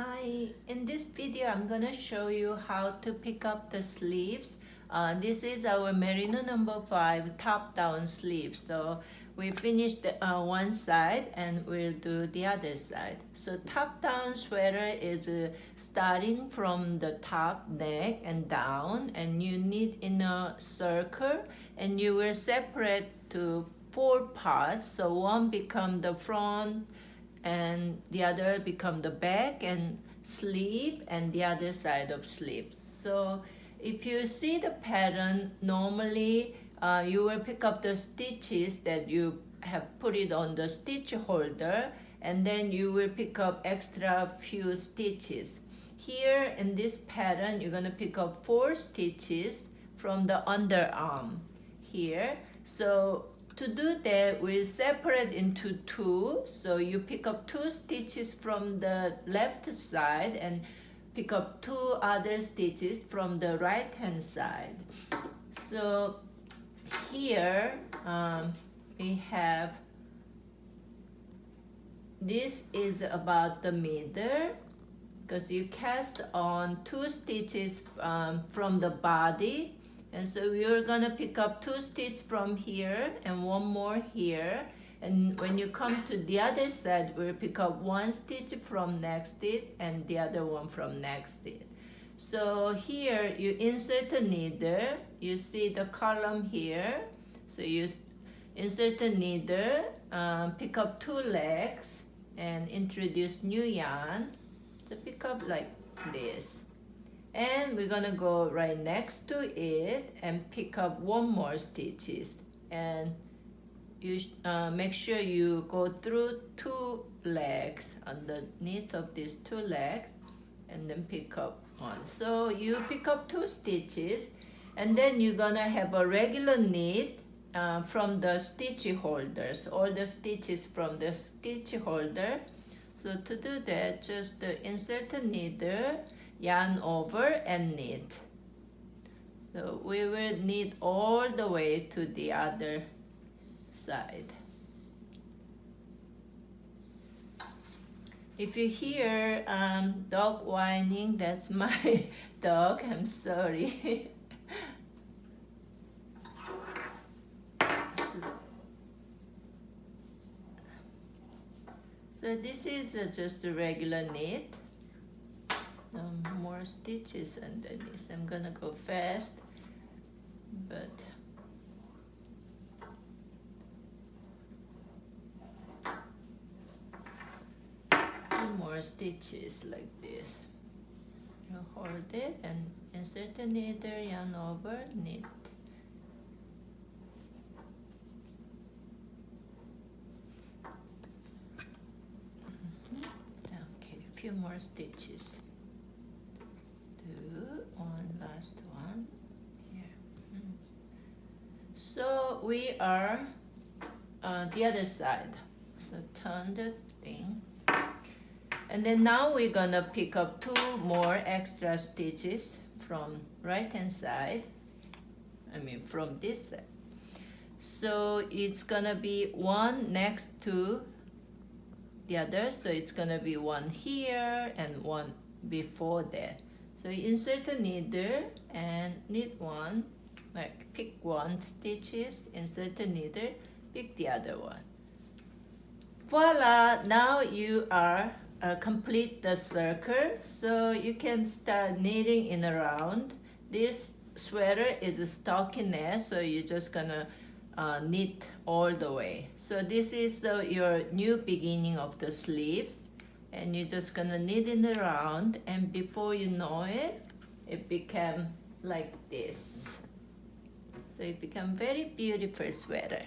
In this video, I'm gonna show you how to pick up the sleeves. This is our Merino number 5 top-down sleeve. So we finished one side and we'll do the other side. So top-down sweater is starting from the top neck and down, and you knit in a circle, and you will separate to 4 parts. So one become the front, and the other become the back and sleeve, and the other side of sleeve. So if you see the pattern, normally you will pick up the stitches that you have put it on the stitch holder, and then you will pick up extra few stitches. Here in this pattern, you're gonna pick up 4 stitches from the underarm here. So to do that, we'll separate into 2. So you pick up 2 stitches from the left side and pick up 2 other stitches from the right hand side. So here we have, this is about the middle, because you cast on 2 stitches from the body. And so we're gonna pick up 2 stitches from here and 1 more here. And when you come to the other side, we'll pick up 1 stitch from next stitch and the other one from next stitch. So here you insert a needle. You see the column here. So you insert a needle, pick up 2 legs and introduce new yarn. So pick up like this. And we're gonna go right next to it and pick up 1 more stitches, and you make sure you go through 2 legs underneath of these 2 legs, and then pick up 1. So you pick up 2 stitches, and then you're gonna have a regular knit from the stitch holders, all the stitches from the stitch holder. So to do that, just insert a needle, yarn over and knit. So we will knit all the way to the other side. If you hear dog whining, that's my dog. I'm sorry. So this is just a regular knit. More stitches underneath. I'm gonna go fast, but more stitches like this. You hold it and insert the needle, yarn over, knit. Okay, a few more stitches. One last one here. So we are the other side. So turn the thing, and then now we're gonna pick up 2 more extra stitches from right hand side. From this side. So it's gonna be 1 next to the other. So it's gonna be 1 here and 1 before that. So you insert a needle and knit 1, like pick 1 stitches, insert a needle, pick the other one. Voila! Now you are complete the circle. So you can start knitting in around. This sweater is a stockinette, so you're just gonna knit all the way. So this is your new beginning of the sleeves. And you're just gonna knit it around, and before you know it, it became like this. So it became very beautiful sweater.